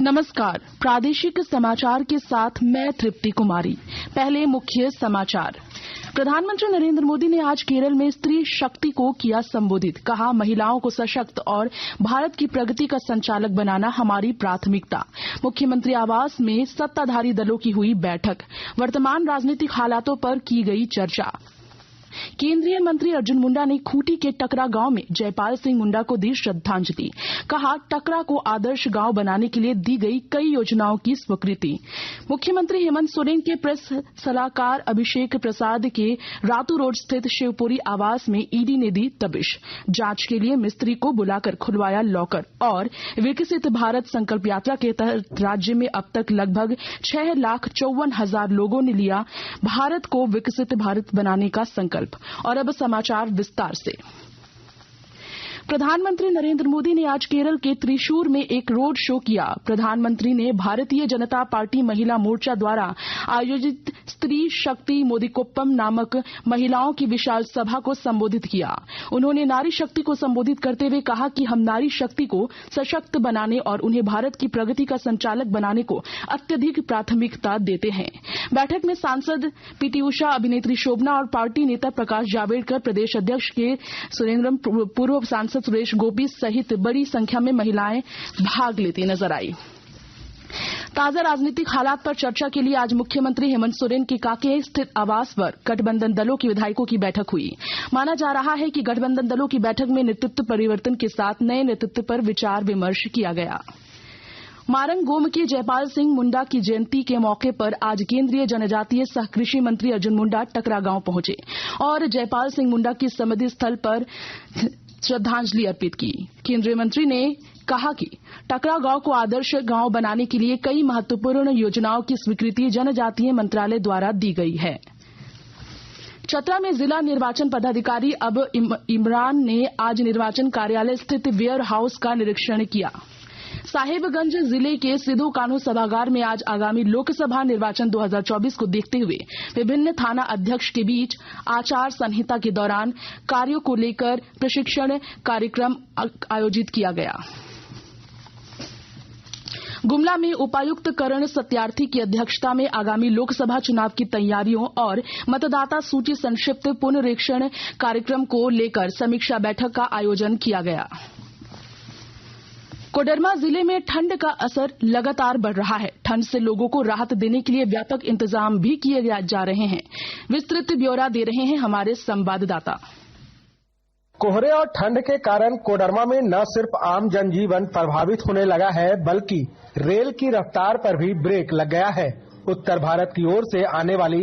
नमस्कार, प्रादेशिक समाचार के साथ मैं तृप्ति कुमारी। पहले मुख्य समाचार। प्रधानमंत्री नरेंद्र मोदी ने आज केरल में स्त्री शक्ति को किया संबोधित। कहा, महिलाओं को सशक्त और भारत की प्रगति का संचालक बनाना हमारी प्राथमिकता। मुख्यमंत्री आवास में सत्ताधारी दलों की हुई बैठक। वर्तमान राजनीतिक हालातों पर की गई चर्चा। केंद्रीय मंत्री अर्जुन मुंडा ने खूंटी के टकरा गांव में जयपाल सिंह मुंडा को दी श्रद्धांजलि। कहा, टकरा को आदर्श गांव बनाने के लिए दी गई कई योजनाओं की स्वीकृति। मुख्यमंत्री हेमंत सोरेन के प्रेस सलाहकार अभिषेक प्रसाद के रातू रोड स्थित शिवपुरी आवास में ईडी ने दी दबिश। जांच के लिए मिस्त्री को बुलाकर खुलवाया लॉकर। और विकसित भारत संकल्प यात्रा के तहत राज्य में अब तक लगभग 6,54,000 लोगों ने लिया भारत को विकसित भारत बनाने का संकल्प। और अब समाचार विस्तार से। प्रधानमंत्री नरेंद्र मोदी ने आज केरल के त्रिशूर में एक रोड शो किया। प्रधानमंत्री ने भारतीय जनता पार्टी महिला मोर्चा द्वारा आयोजित स्त्री शक्ति मोदीकोप्पम नामक महिलाओं की विशाल सभा को संबोधित किया। उन्होंने नारी शक्ति को संबोधित करते हुए कहा कि हम नारी शक्ति को सशक्त बनाने और उन्हें भारत की प्रगति का संचालक बनाने को अत्यधिक प्राथमिकता देते हैं। बैठक में सांसद पीटी उषा, अभिनेत्री शोभना और पार्टी नेता प्रकाश जावड़ेकर, प्रदेश अध्यक्ष के सुरेंद्रम, पूर्व सांसद सुरेश गोपी सहित बड़ी संख्या में महिलाएं भाग लेती नजर आई। ताजा राजनीतिक हालात पर चर्चा के लिए आज मुख्यमंत्री हेमंत सोरेन के कांके स्थित आवास पर गठबंधन दलों के विधायकों की बैठक हुई। माना जा रहा है कि गठबंधन दलों की बैठक में नेतृत्व परिवर्तन के साथ नए नेतृत्व पर विचार विमर्श किया गया। मारंग गोम के जयपाल सिंह मुंडा की जयंती के मौके पर आज केंद्रीय जनजातीय सह कृषि मंत्री अर्जुन मुंडा टकरा गांव पहुंचे और जयपाल सिंह मुंडा की समाधि स्थल पर श्रद्धांजलि अर्पित की। केंद्रीय मंत्री ने कहा कि टकरा गांव को आदर्श गांव बनाने के लिए कई महत्वपूर्ण योजनाओं की स्वीकृति जनजातीय मंत्रालय द्वारा दी गई है। चतरा में जिला निर्वाचन पदाधिकारी अब इमरान ने आज निर्वाचन कार्यालय स्थित वेयर हाउस का निरीक्षण किया। साहिबगंज जिले के सिद्धू कान्हू सभागार में आज आगामी लोकसभा निर्वाचन 2024 को देखते हुए विभिन्न थाना अध्यक्ष के बीच आचार संहिता के दौरान कार्यों को लेकर प्रशिक्षण कार्यक्रम आयोजित किया गया। गुमला में उपायुक्त करण सत्यार्थी की अध्यक्षता में आगामी लोकसभा चुनाव की तैयारियों और मतदाता सूची संक्षिप्त पुनरीक्षण कार्यक्रम को लेकर समीक्षा बैठक का आयोजन किया गया। कोडरमा जिले में ठंड का असर लगातार बढ़ रहा है। ठंड से लोगों को राहत देने के लिए व्यापक इंतजाम भी किए जा रहे हैं। विस्तृत ब्यौरा दे रहे हैं हमारे संवाददाता। कोहरे और ठंड के कारण कोडरमा में न सिर्फ आम जनजीवन प्रभावित होने लगा है, बल्कि रेल की रफ्तार पर भी ब्रेक लग गया है। उत्तर भारत की ओर से आने वाली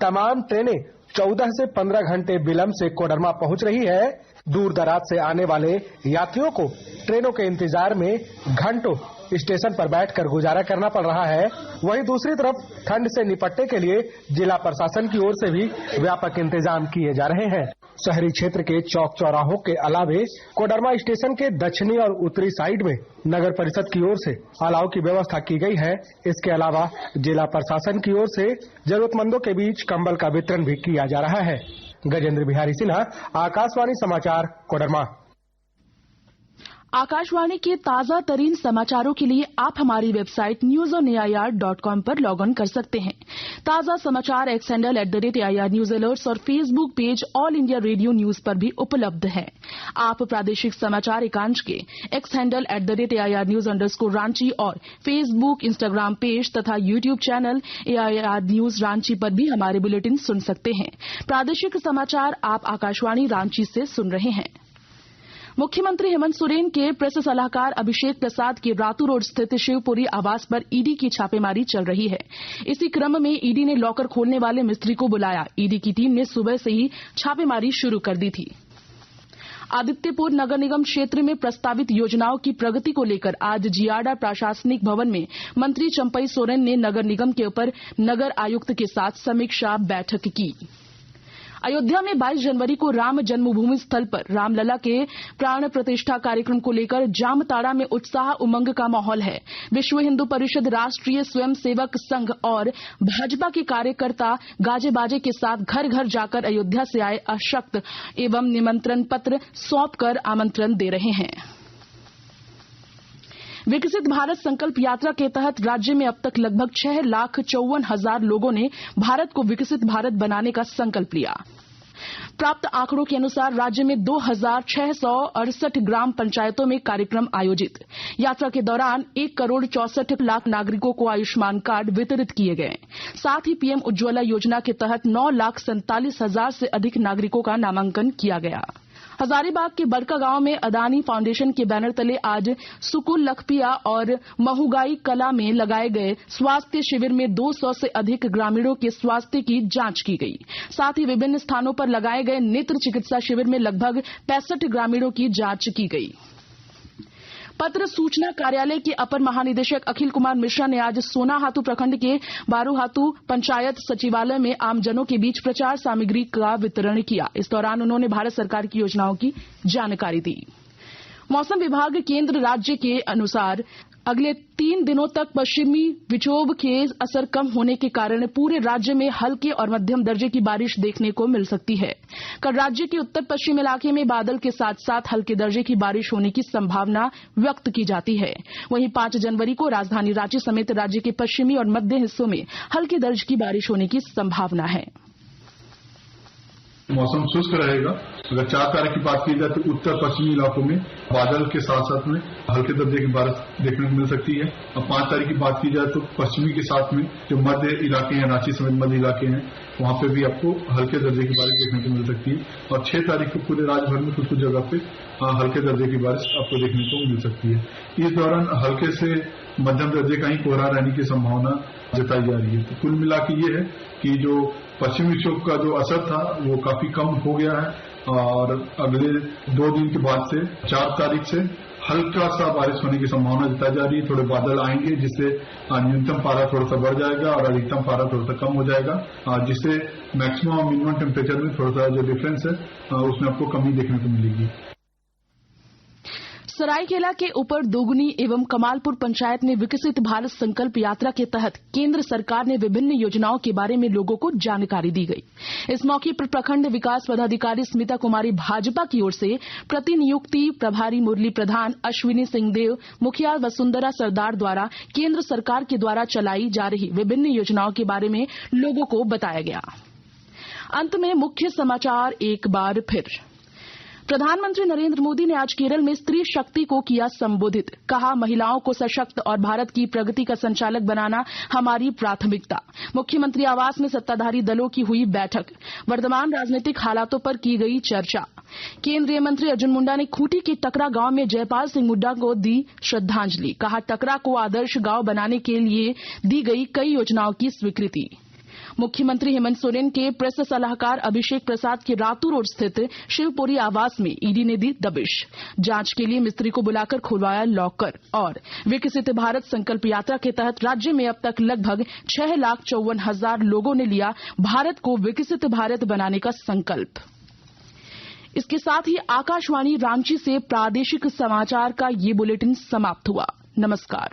तमाम ट्रेनें 14 से 15 घंटे विलंब से कोडरमा पहुंच रही है। दूर दराज से आने वाले यात्रियों को ट्रेनों के इंतजार में घंटों स्टेशन पर बैठकर गुजारा करना पड़ रहा है। वहीं दूसरी तरफ ठंड से निपटने के लिए जिला प्रशासन की ओर से भी व्यापक इंतजाम किए जा रहे हैं। शहरी क्षेत्र के चौक चौराहों के अलावे कोडरमा स्टेशन के दक्षिणी और उत्तरी साइड में नगर परिषद की ओर से अलाव की व्यवस्था की गई है। इसके अलावा जिला प्रशासन की ओर से जरूरतमंदों के बीच कंबल का वितरण भी किया जा रहा है। गजेंद्र बिहारी सिन्हा, आकाशवाणी समाचार, कोडरमा। आकाशवाणी के ताजा तरीन समाचारों के लिए आप हमारी वेबसाइट newsonair.com पर लॉग ऑन कर सकते हैं। ताजा समाचार X handle @AIR news alerts और Facebook page All India Radio News पर भी उपलब्ध है। आप प्रादेशिक समाचार एकांश के X handle @AIR news_ Ranchi और फेसबुक, इंस्टाग्राम पेज तथा YouTube channel AIR news Ranchi पर भी हमारे बुलेटिन सुन सकते हैं। प्रादेशिक समाचार आप आकाशवाणी रांची से सुन रहे हैं। मुख्यमंत्री हेमंत सोरेन के प्रेस सलाहकार अभिषेक प्रसाद के रातू रोड स्थित शिवपुरी आवास पर ईडी की छापेमारी चल रही है। इसी क्रम में ईडी ने लॉकर खोलने वाले मिस्त्री को बुलाया। ईडी की टीम ने सुबह से ही छापेमारी शुरू कर दी थी। आदित्यपुर नगर निगम क्षेत्र में प्रस्तावित योजनाओं की प्रगति को लेकर आज जियाडा प्रशासनिक भवन में मंत्री चंपई सोरेन ने नगर निगम के ऊपर नगर आयुक्त के साथ समीक्षा बैठक की। अयोध्या में 22 जनवरी को राम जन्मभूमि स्थल पर रामलला के प्राण प्रतिष्ठा कार्यक्रम को लेकर जामताड़ा में उत्साह उमंग का माहौल है। विश्व हिंदू परिषद, राष्ट्रीय स्वयंसेवक संघ और भाजपा के कार्यकर्ता गाजे बाजे के साथ घर घर जाकर अयोध्या से आए अशक्त एवं निमंत्रण पत्र सौंपकर आमंत्रण दे रहे हैं। विकसित भारत संकल्प यात्रा के तहत राज्य में अब तक लगभग 6,54,000 लोगों ने भारत को विकसित भारत बनाने का संकल्प लिया। प्राप्त आंकड़ों के अनुसार राज्य में 2,668 ग्राम पंचायतों में कार्यक्रम आयोजित। यात्रा के दौरान 1,64,00,000 नागरिकों को आयुष्मान कार्ड वितरित किए गए। साथ ही पीएम उज्ज्वला योजना के तहत 9,47,000 से अधिक नागरिकों का नामांकन किया गया। हजारीबाग के बड़का गांव में अदानी फाउंडेशन के बैनर तले आज सुकुल लखपिया और महुगाई कला में लगाए गए स्वास्थ्य शिविर में 200 से अधिक ग्रामीणों के स्वास्थ्य की जांच की गई। साथ ही विभिन्न स्थानों पर लगाए गए नेत्र चिकित्सा शिविर में लगभग 65 ग्रामीणों की जांच की गई। पत्र सूचना कार्यालय के अपर महानिदेशक अखिल कुमार मिश्रा ने आज सोनाहातू प्रखंड के बारूहातू पंचायत सचिवालय में आमजनों के बीच प्रचार सामग्री का वितरण किया। इस दौरान उन्होंने भारत सरकार की योजनाओं की जानकारी दी। मौसम विभाग केंद्र राज्य के अनुसार अगले 3 दिनों तक पश्चिमी विक्षोभ के असर कम होने के कारण पूरे राज्य में हल्के और मध्यम दर्जे की बारिश देखने को मिल सकती है। कल राज्य के उत्तर पश्चिम इलाके में बादल के साथ साथ हल्के दर्जे की बारिश होने की संभावना व्यक्त की जाती है। वहीं 5 जनवरी को राजधानी रांची समेत राज्य के पश्चिमी और मध्य हिस्सों में हल्के दर्जे की बारिश होने की संभावना है। मौसम शुष्क रहेगा। अगर 4 तारीख की बात की जाए तो उत्तर पश्चिमी इलाकों में बादल के साथ साथ में हल्के दर्जे की बारिश देखने को मिल सकती है। अब 5 तारीख की बात की जाए तो पश्चिमी के साथ में जो मध्य इलाके हैं, रांची समेत मध्य इलाके हैं, वहां पे भी आपको हल्के दर्जे की बारिश देखने को मिल सकती है। और 6 तारीख को पूरे राज्य भर में कुछ जगह पे हल्के दर्जे की बारिश आपको देखने को मिल सकती है। इस दौरान हल्के से मध्यम दर्जे का ही कोहरा रहने की संभावना जताई जा रही है। तो कुल मिला के ये है कि जो पश्चिमी विक्षोभ का जो असर था वो काफी कम हो गया है और अगले 2 दिन के बाद से 4 तारीख से हल्का सा बारिश होने की संभावना जताई जा रही है। थोड़े बादल आएंगे जिससे न्यूनतम पारा थोड़ा सा बढ़ जाएगा और अधिकतम पारा थोड़ा सा कम हो जाएगा, जिससे मैक्सिमम और मिनिमम टेम्परेचर में थोड़ा सा जो डिफरेंस है उसमें आपको कमी देखने को मिलेगी। सरायकेला के ऊपर दोगुनी एवं कमालपुर पंचायत में विकसित भारत संकल्प यात्रा के तहत केंद्र सरकार ने विभिन्न योजनाओं के बारे में लोगों को जानकारी दी गई। इस मौके पर प्रखंड विकास पदाधिकारी स्मिता कुमारी भाजपा की ओर से प्रतिनियुक्ति प्रभारी मुरली प्रधान, अश्विनी सिंहदेव, मुखिया वसुंधरा सरदार द्वारा केंद्र सरकार के द्वारा चलाई जा रही विभिन्न योजनाओं के बारे में लोगों को बताया गया। अंत में मुख्य समाचार एक बार फिर। प्रधानमंत्री नरेंद्र मोदी ने आज केरल में स्त्री शक्ति को किया संबोधित। कहा, महिलाओं को सशक्त और भारत की प्रगति का संचालक बनाना हमारी प्राथमिकता। मुख्यमंत्री आवास में सत्ताधारी दलों की हुई बैठक। वर्तमान राजनीतिक हालातों पर की गई चर्चा। केंद्रीय मंत्री अर्जुन मुंडा ने खूंटी के टकरा गांव में जयपाल सिंह मुंडा को दी श्रद्धांजलि। कहा, टकरा को आदर्श गांव बनाने के लिए दी गई कई योजनाओं की स्वीकृति। मुख्यमंत्री हेमंत सोरेन के प्रेस सलाहकार अभिषेक प्रसाद के रातू रोड स्थित शिवपुरी आवास में ईडी ने दी दबिश। जांच के लिए मिस्त्री को बुलाकर खुलवाया लॉकर। और विकसित भारत संकल्प यात्रा के तहत राज्य में अब तक लगभग 6,54,000 लोगों ने लिया भारत को विकसित भारत बनाने का संकल्प। इसके साथ ही आकाशवाणी रांची से प्रादेशिक समाचार का ये बुलेटिन समाप्त हुआ। नमस्कार।